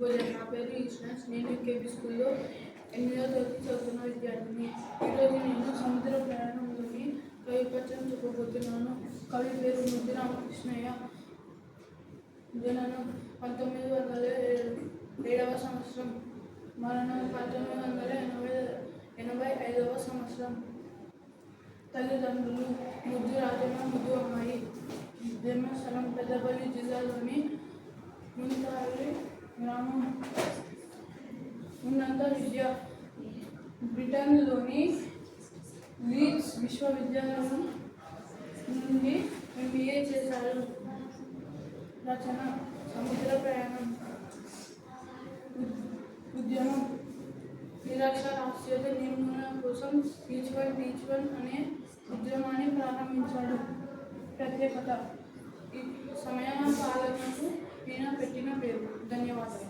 భోజన్. నా పేరు ఈశ్వరన్స్. నేను కేబీ స్కూల్లో 8వ తరగతి చదువుతున్న విద్యార్థిని. ఈరోజు నేను సముద్ర ప్రయాణంలోని కవి పరిచయం చెప్పబోతున్నాను. కవి పేరు ముద్దు రామకృష్ణయ్య. జననం 1907వ సంవత్సరం. మరణం 1985వ సంవత్సరం. తల్లిదండ్రులు ముద్దు రాజన్న, ముద్దు అమ్మాయి. జన్మస్థలం పెద్దపల్లి జిల్లాలోని ముంతాయి గ్రామం. ఉన్నత విద్య బ్రిటన్లోని లీడ్స్ విశ్వవిద్యాలయం నుండి MBA చేశారు. రచన సముద్ర ప్రయాణం. ఉద్యమం నిరక్షరాస్యత నిర్మూలన కోసం టీచ్ వన్ అనే ఉద్యమాన్ని ప్రారంభించాడు. ప్రత్యేకత ఈ సమయ పాలనకు ఈయన పెట్టిన పేరు. ధన్యవాదాలు.